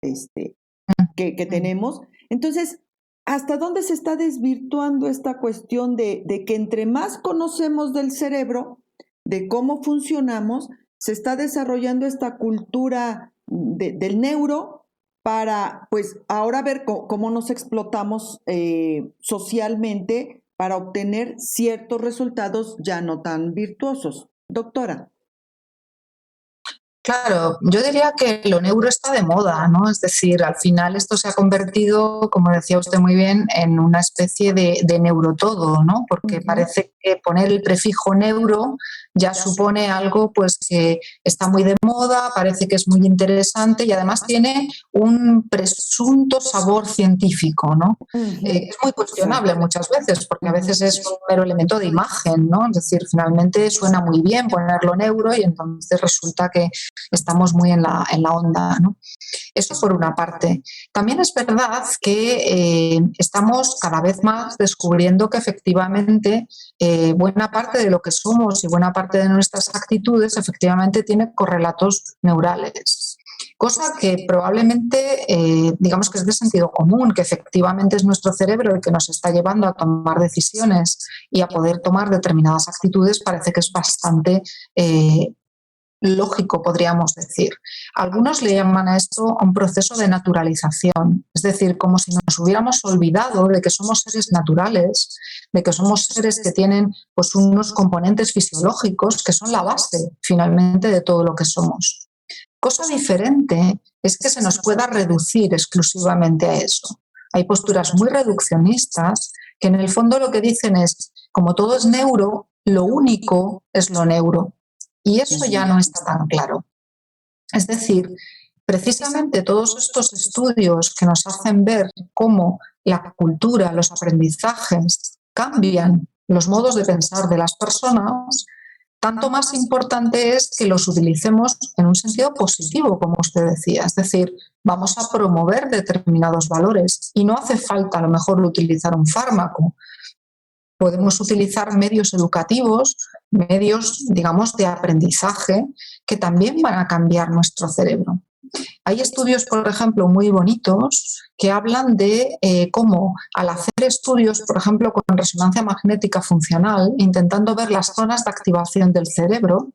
que tenemos. Entonces, ¿hasta dónde se está desvirtuando esta cuestión de que entre más conocemos del cerebro, de cómo funcionamos, se está desarrollando esta cultura del neuro para, pues, ahora ver cómo nos explotamos socialmente para obtener ciertos resultados ya no tan virtuosos? Doctora. Claro, yo diría que lo neuro está de moda, ¿no? Es decir, al final esto se ha convertido, como decía usted muy bien, en una especie de neurotodo, ¿no? Porque parece que poner el prefijo neuro ya supone algo pues que está muy de moda, parece que es muy interesante y además tiene un presunto sabor científico, ¿no? Es muy cuestionable muchas veces, porque a veces es un mero elemento de imagen, ¿no? Es decir, finalmente suena muy bien ponerlo neuro y entonces resulta que estamos muy en la onda, ¿no? Eso por una parte. También es verdad que estamos cada vez más descubriendo que efectivamente buena parte de lo que somos y buena parte de nuestras actitudes efectivamente tiene correlatos neurales. Cosa que probablemente, digamos que es de sentido común, que efectivamente es nuestro cerebro el que nos está llevando a tomar decisiones y a poder tomar determinadas actitudes, parece que es bastante lógico, podríamos decir. Algunos le llaman a esto un proceso de naturalización, es decir, como si nos hubiéramos olvidado de que somos seres naturales, de que somos seres que tienen pues, unos componentes fisiológicos que son la base, finalmente, de todo lo que somos. Cosa diferente es que se nos pueda reducir exclusivamente a eso. Hay posturas muy reduccionistas que en el fondo lo que dicen es, como todo es neuro, lo único es lo neuro. Y eso ya no está tan claro. Es decir, precisamente todos estos estudios que nos hacen ver cómo la cultura, los aprendizajes cambian los modos de pensar de las personas, tanto más importante es que los utilicemos en un sentido positivo, como usted decía. Es decir, vamos a promover determinados valores y no hace falta a lo mejor utilizar un fármaco. Podemos utilizar medios educativos, medios, digamos, de aprendizaje que también van a cambiar nuestro cerebro. Hay estudios, por ejemplo, muy bonitos que hablan de cómo al hacer estudios, por ejemplo, con resonancia magnética funcional, intentando ver las zonas de activación del cerebro,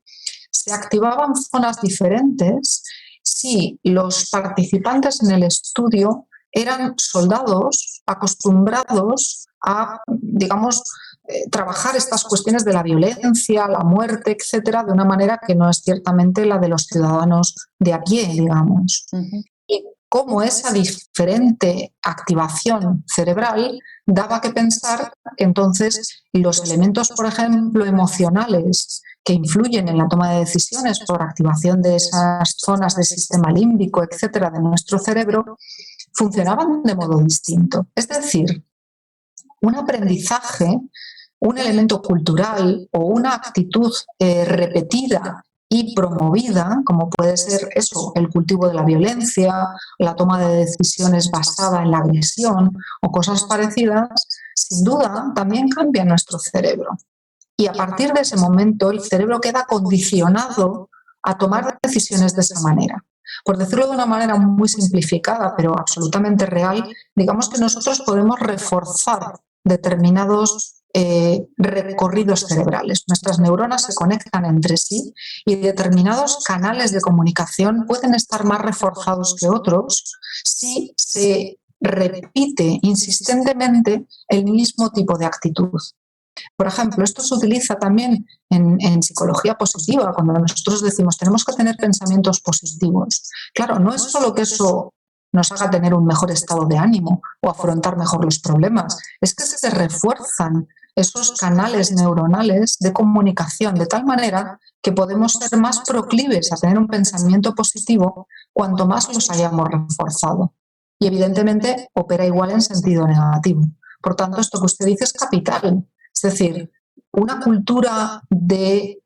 se activaban zonas diferentes si los participantes en el estudio eran soldados acostumbrados a, digamos, trabajar estas cuestiones de la violencia, la muerte, etcétera, de una manera que no es ciertamente la de los ciudadanos de a pie, digamos. Y cómo esa diferente activación cerebral daba que pensar que entonces los elementos, por ejemplo, emocionales que influyen en la toma de decisiones por activación de esas zonas del sistema límbico, etcétera, de nuestro cerebro, funcionaban de modo distinto. Es decir, un aprendizaje, un elemento cultural o una actitud repetida y promovida, como puede ser eso, el cultivo de la violencia, la toma de decisiones basada en la agresión o cosas parecidas, sin duda también cambia nuestro cerebro. Y a partir de ese momento el cerebro queda condicionado a tomar decisiones de esa manera. Por decirlo de una manera muy simplificada, pero absolutamente real, digamos que nosotros podemos reforzar determinados recorridos cerebrales. Nuestras neuronas se conectan entre sí y determinados canales de comunicación pueden estar más reforzados que otros si se repite insistentemente el mismo tipo de actitud. Por ejemplo, esto se utiliza también en psicología positiva, cuando nosotros decimos tenemos que tener pensamientos positivos. Claro, no es solo que eso nos haga tener un mejor estado de ánimo o afrontar mejor los problemas, es que se refuerzan esos canales neuronales de comunicación de tal manera que podemos ser más proclives a tener un pensamiento positivo cuanto más los hayamos reforzado. y evidentemente opera igual en sentido negativo. Por tanto, esto que usted dice es capital. Es decir, una cultura de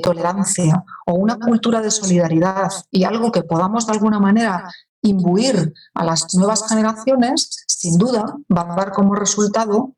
tolerancia o una cultura de solidaridad y algo que podamos de alguna manera imbuir a las nuevas generaciones, sin duda va a dar como resultado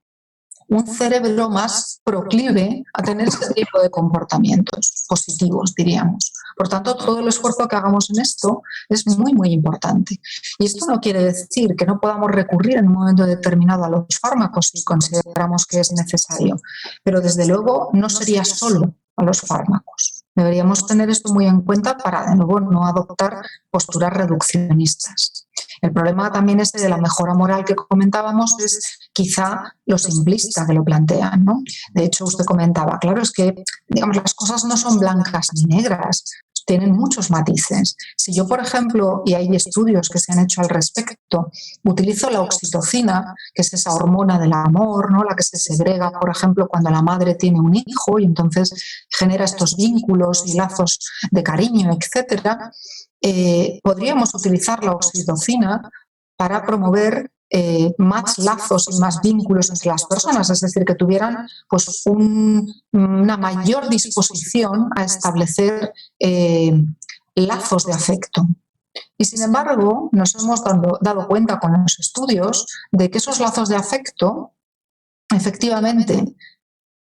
un cerebro más proclive a tener este tipo de comportamientos positivos, diríamos. Por tanto, todo el esfuerzo que hagamos en esto es muy, muy importante. Y esto no quiere decir que no podamos recurrir en un momento determinado a los fármacos si consideramos que es necesario, pero desde luego no sería solo a los fármacos. Deberíamos tener esto muy en cuenta para, de nuevo, no adoptar posturas reduccionistas. El problema también ese de la mejora moral que comentábamos es quizá lo simplista que lo plantean, ¿no? De hecho, usted comentaba, claro, es que digamos, las cosas no son blancas ni negras, tienen muchos matices. Si yo, por ejemplo, y hay estudios que se han hecho al respecto, utilizo la oxitocina, que es esa hormona del amor, ¿no? La que se segrega, por ejemplo, cuando la madre tiene un hijo y entonces genera estos vínculos y lazos de cariño, etcétera, podríamos utilizar la oxitocina para promover más lazos y más vínculos entre las personas, es decir, que tuvieran pues, una mayor disposición a establecer lazos de afecto. Y sin embargo, nos hemos dado cuenta con los estudios de que esos lazos de afecto, efectivamente,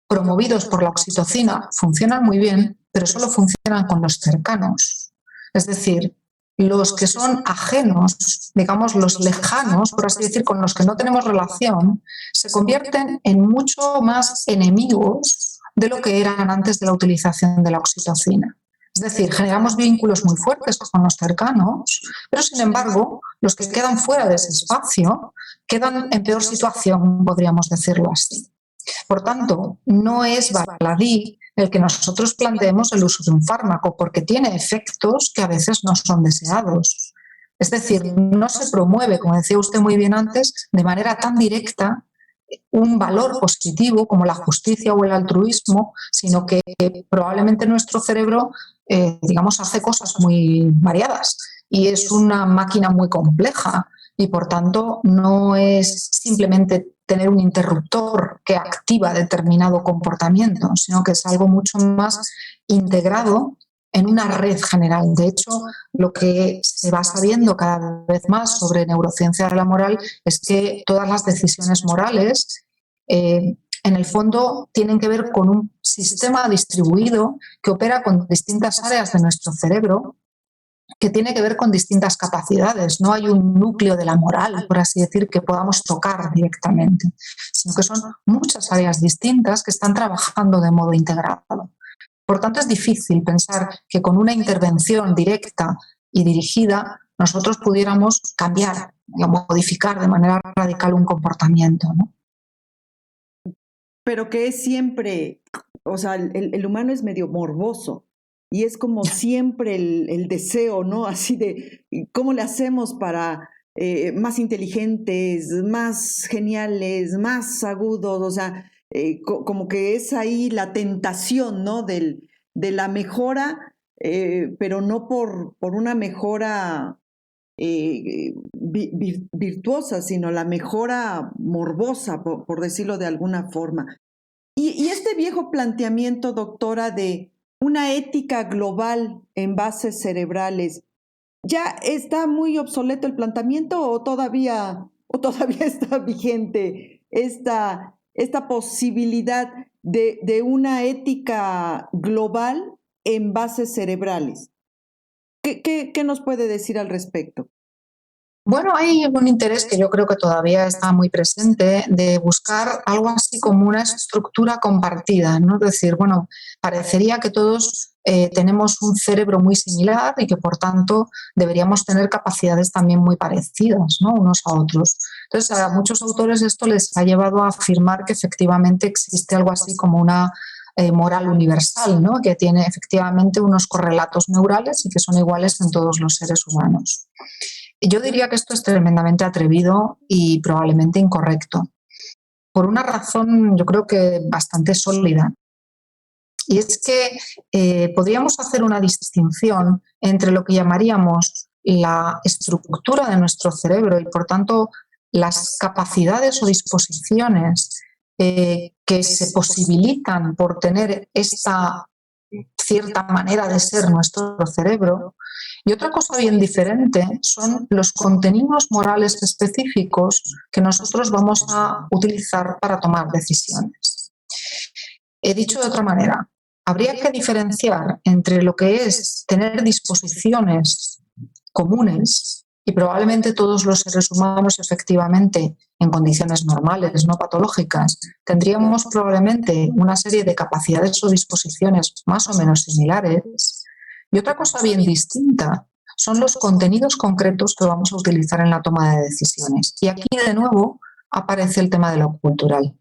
promovidos por la oxitocina, funcionan muy bien, pero solo funcionan con los cercanos. Es decir, los que son ajenos, digamos los lejanos, por así decir, con los que no tenemos relación, se convierten en mucho más enemigos de lo que eran antes de la utilización de la oxitocina. Es decir, generamos vínculos muy fuertes con los cercanos, pero sin embargo, los que quedan fuera de ese espacio quedan en peor situación, podríamos decirlo así. Por tanto, no es baladí el que nosotros planteemos el uso de un fármaco, porque tiene efectos que a veces no son deseados. Es decir, no se promueve, como decía usted muy bien antes, de manera tan directa un valor positivo como la justicia o el altruismo, sino que probablemente nuestro cerebro, digamos, hace cosas muy variadas y es una máquina muy compleja y por tanto no es simplemente tener un interruptor que activa determinado comportamiento, sino que es algo mucho más integrado en una red general. De hecho, lo que se va sabiendo cada vez más sobre neurociencia de la moral es que todas las decisiones morales, en el fondo, tienen que ver con un sistema distribuido que opera con distintas áreas de nuestro cerebro, que tiene que ver con distintas capacidades. No hay un núcleo de la moral, por así decir, que podamos tocar directamente, sino que son muchas áreas distintas que están trabajando de modo integrado. Por tanto, es difícil pensar que con una intervención directa y dirigida nosotros pudiéramos cambiar o modificar de manera radical un comportamiento, ¿no? Pero que es siempre, o sea, el humano es medio morboso y es como siempre el deseo, ¿no? Así de, ¿cómo le hacemos para más inteligentes, más geniales, más agudos? O sea, como que es ahí la tentación, ¿no? De la mejora, pero no por una mejora virtuosa, sino la mejora morbosa, por decirlo de alguna forma. Y este viejo planteamiento, doctora, de una ética global en bases cerebrales, ¿ya está muy obsoleto el planteamiento o todavía está vigente esta posibilidad de una ética global en bases cerebrales? ¿Qué nos puede decir al respecto? Bueno, hay un interés que yo creo que todavía está muy presente de buscar algo así como una estructura compartida, ¿no? Es decir, bueno, parecería que todos tenemos un cerebro muy similar y que por tanto deberíamos tener capacidades también muy parecidas, ¿no? Unos a otros. Entonces, a muchos autores esto les ha llevado a afirmar que efectivamente existe algo así como una moral universal, ¿no? Que tiene efectivamente unos correlatos neurales y que son iguales en todos los seres humanos. Yo diría que esto es tremendamente atrevido y probablemente incorrecto, por una razón yo creo que bastante sólida. Y es que podríamos hacer una distinción entre lo que llamaríamos la estructura de nuestro cerebro y, por tanto, las capacidades o disposiciones que se posibilitan por tener esta cierta manera de ser nuestro cerebro. Y otra cosa bien diferente son los contenidos morales específicos que nosotros vamos a utilizar para tomar decisiones. He dicho de otra manera, habría que diferenciar entre lo que es tener disposiciones comunes, y probablemente todos los seres humanos, efectivamente, en condiciones normales, no patológicas, tendríamos probablemente una serie de capacidades o disposiciones más o menos similares. Y otra cosa bien distinta son los contenidos concretos que vamos a utilizar en la toma de decisiones. Y aquí, de nuevo, aparece el tema de lo cultural.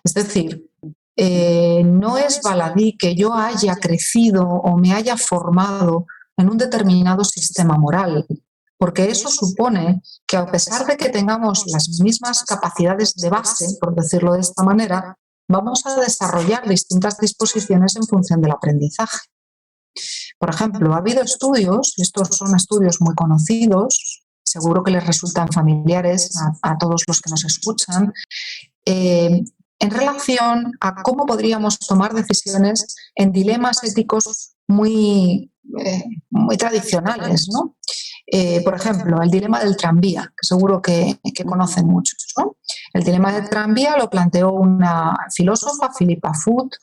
Es decir, no es baladí que yo haya crecido o me haya formado en un determinado sistema moral, porque eso supone que, a pesar de que tengamos las mismas capacidades de base, por decirlo de esta manera, vamos a desarrollar distintas disposiciones en función del aprendizaje. Por ejemplo, ha habido estudios, y estos son estudios muy conocidos, seguro que les resultan familiares a todos los que nos escuchan, en relación a cómo podríamos tomar decisiones en dilemas éticos muy tradicionales, ¿no? Por ejemplo, el dilema del tranvía, que seguro que conocen muchos, ¿no? El dilema del tranvía lo planteó una filósofa, Philippa Foot,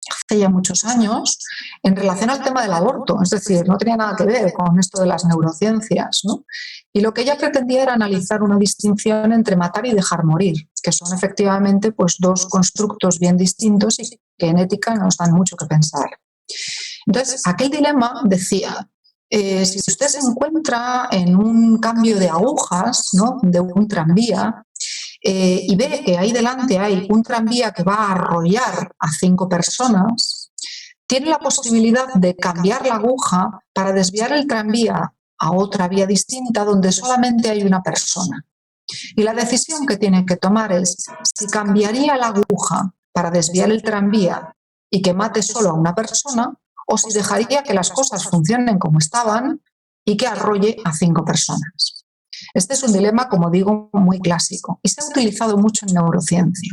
hace ya muchos años, en relación al tema del aborto. Es decir, no tenía nada que ver con esto de las neurociencias, ¿no? Y lo que ella pretendía era analizar una distinción entre matar y dejar morir, que son efectivamente pues, dos constructos bien distintos y que en ética nos dan mucho que pensar. Entonces, aquel dilema decía, si usted se encuentra en un cambio de agujas, ¿no?, de un tranvía, y ve que ahí delante hay un tranvía que va a arrollar a 5 personas, tiene la posibilidad de cambiar la aguja para desviar el tranvía a otra vía distinta donde solamente hay una persona. Y la decisión que tiene que tomar es si cambiaría la aguja para desviar el tranvía y que mate solo a una persona, o si dejaría que las cosas funcionen como estaban y que arrolle a 5 personas. Este es un dilema, como digo, muy clásico y se ha utilizado mucho en neurociencia.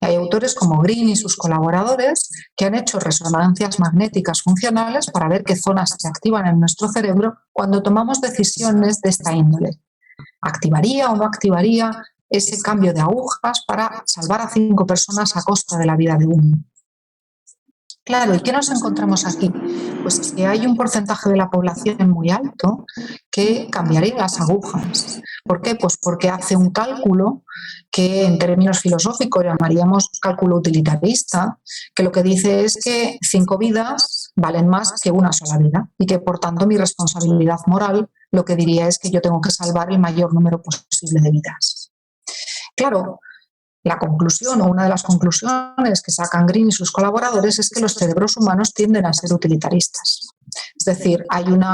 Hay autores como Green y sus colaboradores que han hecho resonancias magnéticas funcionales para ver qué zonas se activan en nuestro cerebro cuando tomamos decisiones de esta índole. ¿Activaría o no activaría ese cambio de agujas para salvar a 5 personas a costa de la vida de uno? Claro, ¿y qué nos encontramos aquí? Pues que hay un porcentaje de la población muy alto que cambiaría las agujas. ¿Por qué? Pues porque hace un cálculo que en términos filosóficos llamaríamos cálculo utilitarista, que lo que dice es que 5 vidas valen más que una sola vida y que, por tanto, mi responsabilidad moral lo que diría es que yo tengo que salvar el mayor número posible de vidas. Claro, la conclusión o una de las conclusiones que sacan Green y sus colaboradores es que los cerebros humanos tienden a ser utilitaristas. Es decir, hay un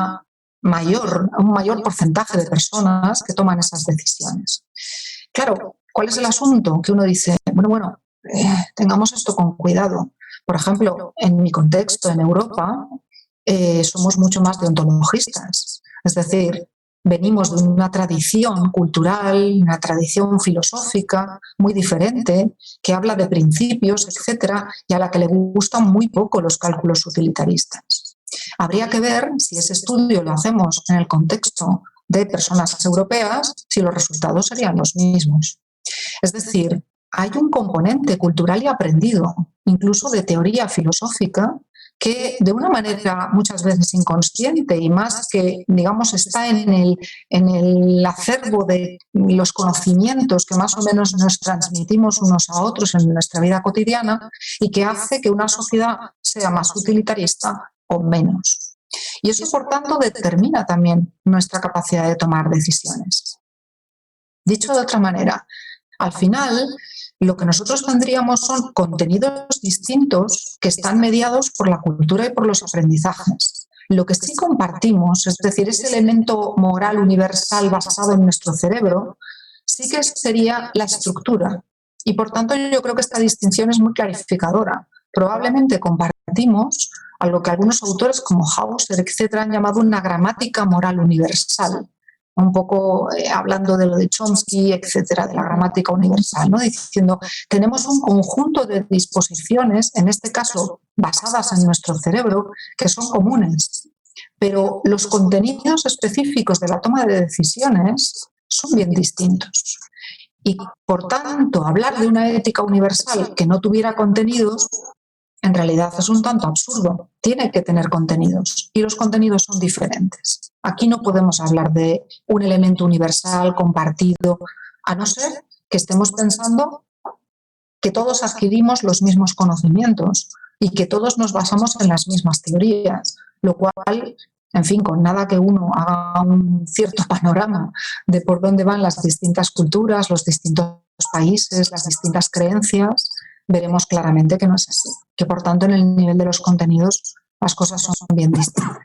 mayor porcentaje de personas que toman esas decisiones. Claro, ¿cuál es el asunto? Que uno dice, tengamos esto con cuidado. Por ejemplo, en mi contexto, en Europa, somos mucho más deontologistas. Es decir, venimos de una tradición cultural, una tradición filosófica muy diferente, que habla de principios, etcétera, y a la que le gustan muy poco los cálculos utilitaristas. Habría que ver si ese estudio lo hacemos en el contexto de personas europeas, si los resultados serían los mismos. Es decir, hay un componente cultural y aprendido, incluso de teoría filosófica, que de una manera muchas veces inconsciente y más que, digamos, está en el acervo de los conocimientos que más o menos nos transmitimos unos a otros en nuestra vida cotidiana y que hace que una sociedad sea más utilitarista o menos. Y eso, por tanto, determina también nuestra capacidad de tomar decisiones. Dicho de otra manera, al final, lo que nosotros tendríamos son contenidos distintos que están mediados por la cultura y por los aprendizajes. Lo que sí compartimos, es decir, ese elemento moral universal basado en nuestro cerebro, sí que sería la estructura. Y por tanto yo creo que esta distinción es muy clarificadora. Probablemente compartimos a lo que algunos autores como Hauser, etcétera, han llamado una gramática moral universal. Un poco hablando de lo de Chomsky, etcétera, de la gramática universal, ¿no? Diciendo, tenemos un conjunto de disposiciones, en este caso basadas en nuestro cerebro, que son comunes, pero los contenidos específicos de la toma de decisiones son bien distintos. Y, por tanto, hablar de una ética universal que no tuviera contenidos, en realidad es un tanto absurdo. Tiene que tener contenidos y los contenidos son diferentes. Aquí no podemos hablar de un elemento universal compartido, a no ser que estemos pensando que todos adquirimos los mismos conocimientos y que todos nos basamos en las mismas teorías, lo cual, en fin, con nada que uno haga un cierto panorama de por dónde van las distintas culturas, los distintos países, las distintas creencias, veremos claramente que no es así, que por tanto en el nivel de los contenidos las cosas son bien distintas.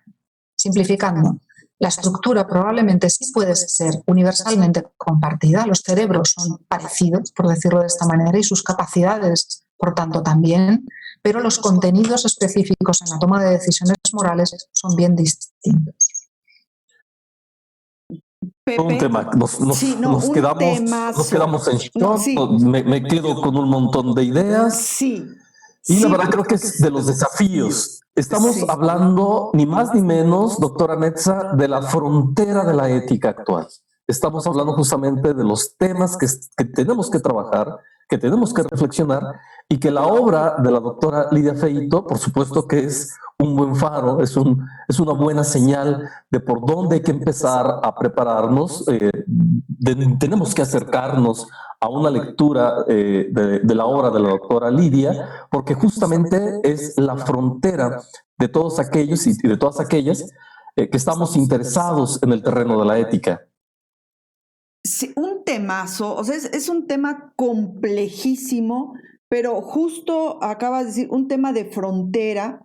Simplificando, la estructura probablemente sí puede ser universalmente compartida, los cerebros son parecidos, por decirlo de esta manera, y sus capacidades, por tanto, también, pero los contenidos específicos en la toma de decisiones morales son bien distintos. Pepe. Un tema, nos quedamos en shock, no, sí. me quedo con un montón de ideas. Sí. Y sí, la verdad creo que es de los desafíos. Estamos Sí. hablando ni más ni menos, doctora Netza, de la frontera de la ética actual. Estamos hablando justamente de los temas que tenemos que trabajar, que tenemos que reflexionar, y que la obra de la doctora Lidia Feito, por supuesto que es un buen faro, es una buena señal de por dónde hay que empezar a prepararnos. Tenemos que acercarnos a una lectura de la obra de la doctora Lidia, porque justamente es la frontera de todos aquellos y de todas aquellas que estamos interesados en el terreno de la ética. Sí, un temazo, o sea, es un tema complejísimo, pero justo acabas de decir, un tema de frontera,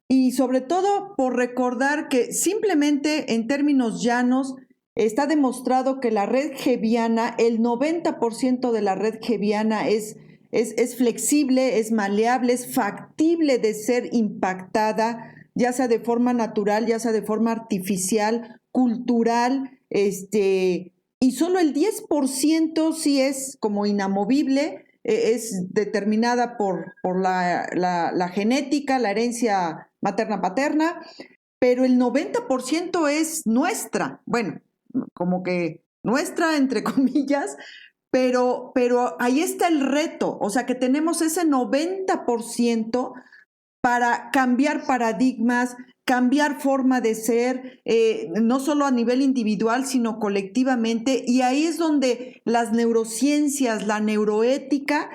y sobre todo por recordar que simplemente en términos llanos está demostrado que la red Hebbiana, el 90% de la red Hebbiana es flexible, es maleable, es factible de ser impactada, ya sea de forma natural, ya sea de forma artificial, cultural, y solo el 10% sí es como inamovible, es determinada por la genética, la herencia materna-paterna, pero el 90% es nuestra, bueno, como que nuestra, entre comillas, pero ahí está el reto, o sea que tenemos ese 90% para cambiar paradigmas, cambiar forma de ser, no solo a nivel individual, sino colectivamente, y ahí es donde las neurociencias, la neuroética,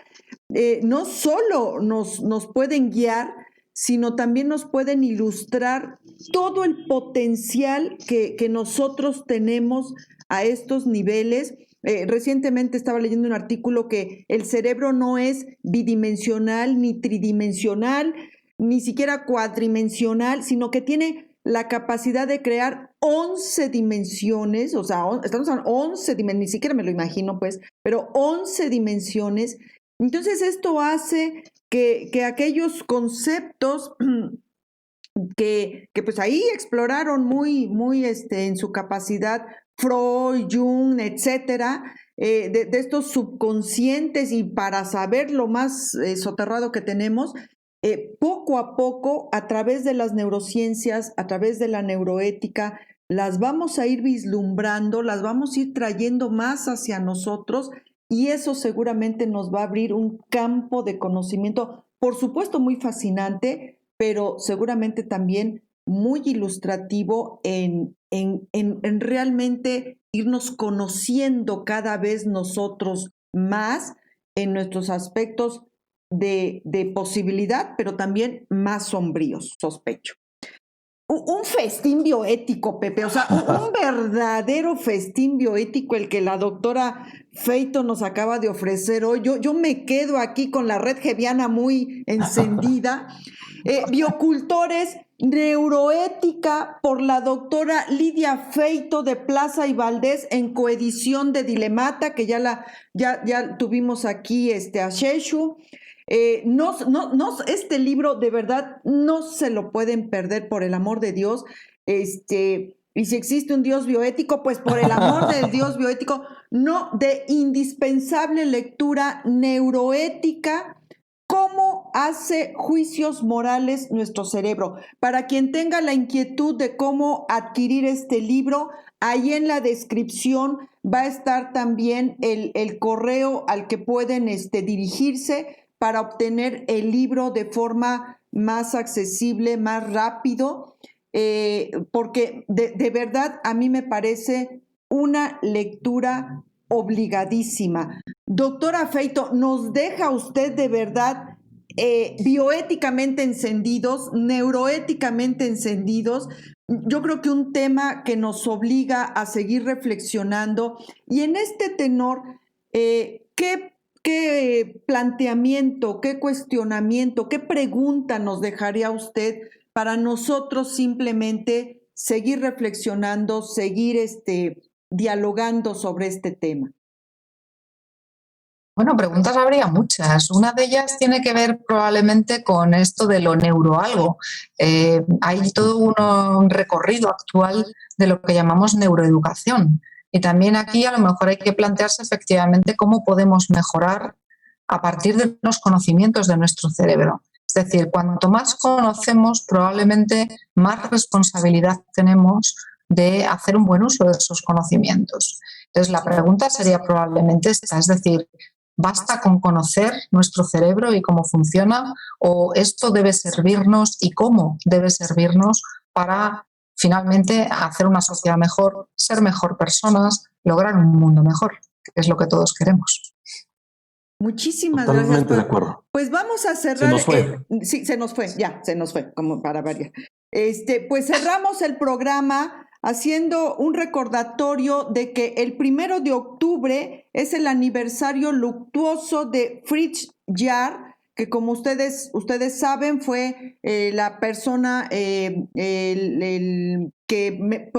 no solo nos pueden guiar, sino también nos pueden ilustrar todo el potencial que nosotros tenemos a estos niveles. Recientemente estaba leyendo un artículo que el cerebro no es bidimensional ni tridimensional, ni siquiera cuatridimensional, sino que tiene la capacidad de crear 11 dimensiones, o sea, estamos en 11 dimensiones, ni siquiera me lo imagino, pues, pero 11 dimensiones. Entonces esto hace que aquellos conceptos que pues ahí exploraron muy en su capacidad Freud, Jung, etcétera, de estos subconscientes, y para saber lo más soterrado que tenemos, poco a poco, a través de las neurociencias, a través de la neuroética, las vamos a ir vislumbrando, las vamos a ir trayendo más hacia nosotros, y eso seguramente nos va a abrir un campo de conocimiento, por supuesto muy fascinante, pero seguramente también muy ilustrativo en realmente irnos conociendo cada vez nosotros más en nuestros aspectos de posibilidad, pero también más sombríos, sospecho. Un festín bioético, Pepe, o sea, un verdadero festín bioético el que la doctora Feito nos acaba de ofrecer hoy. Yo me quedo aquí con la red Hebbiana muy encendida. Biocultores, neuroética, por la doctora Lidia Feito de Plaza y Valdés, en coedición de Dilemata, que ya tuvimos aquí a Sheshu. Este libro de verdad no se lo pueden perder, por el amor de Dios. Y si existe un Dios bioético, pues por el amor del Dios bioético, no, de indispensable lectura, Neuroética, cómo hace juicios morales nuestro cerebro. Para quien tenga la inquietud de cómo adquirir este libro, ahí en la descripción va a estar también el correo al que pueden dirigirse para obtener el libro de forma más accesible, más rápido, porque de verdad a mí me parece una lectura obligadísima. Doctora Feito, ¿nos deja usted de verdad bioéticamente encendidos, neuroéticamente encendidos? Yo creo que un tema que nos obliga a seguir reflexionando. Y en este tenor, ¿qué planteamiento, qué cuestionamiento, qué pregunta nos dejaría usted para nosotros simplemente seguir reflexionando, seguir dialogando sobre este tema? Bueno, preguntas habría muchas. Una de ellas tiene que ver probablemente con esto de lo neuroalgo. Hay todo un recorrido actual de lo que llamamos neuroeducación. Y también aquí a lo mejor hay que plantearse efectivamente cómo podemos mejorar a partir de los conocimientos de nuestro cerebro. Es decir, cuanto más conocemos, probablemente más responsabilidad tenemos de hacer un buen uso de esos conocimientos. Entonces, la pregunta sería probablemente esta, es decir, ¿basta con conocer nuestro cerebro y cómo funciona? ¿O esto debe servirnos y cómo debe servirnos para finalmente hacer una sociedad mejor, ser mejor personas, lograr un mundo mejor, que es lo que todos queremos? Muchísimas Totalmente gracias. de acuerdo. Pues vamos a cerrar. Se nos fue. Sí, se nos fue, como para variar. Pues cerramos el programa haciendo un recordatorio de que el 1 de octubre es el aniversario luctuoso de Fritz Jaar, que como ustedes saben fue la persona que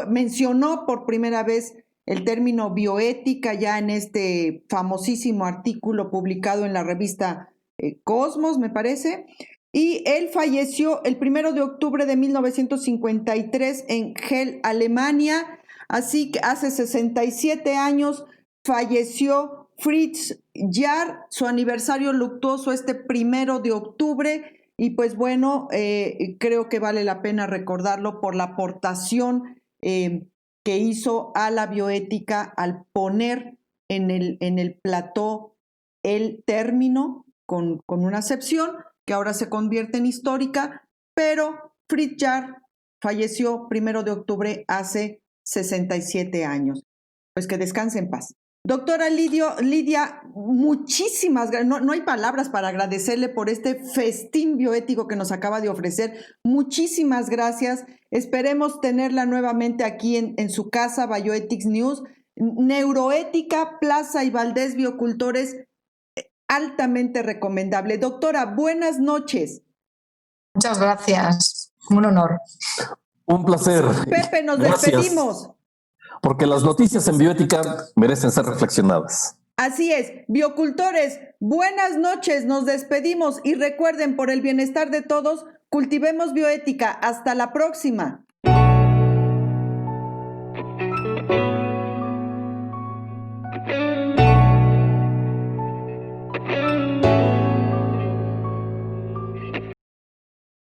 mencionó por primera vez el término bioética ya en este famosísimo artículo publicado en la revista Cosmos, me parece. Y él falleció el 1 de octubre de 1953 en Hell, Alemania. Así que hace 67 años falleció Fritz Jaar. Su aniversario luctuoso este 1 de octubre. Y pues bueno, creo que vale la pena recordarlo por la aportación que hizo a la bioética al poner en el plató el término con una acepción que ahora se convierte en histórica, pero Fritz Jaar falleció 1 de octubre hace 67 años. Pues que descanse en paz. Doctora Lidia, muchísimas gracias. No hay palabras para agradecerle por este festín bioético que nos acaba de ofrecer. Muchísimas gracias. Esperemos tenerla nuevamente aquí en su casa, Bioethics News. Neuroética, Plaza y Valdés Biocultores, altamente recomendable. Doctora, buenas noches. Muchas gracias. Un honor. Un placer. Pepe, nos Gracias. despedimos. Porque las noticias en bioética merecen ser reflexionadas. Así es, biocultores, buenas noches, nos despedimos y recuerden, por el bienestar de todos, cultivemos bioética. Hasta la próxima.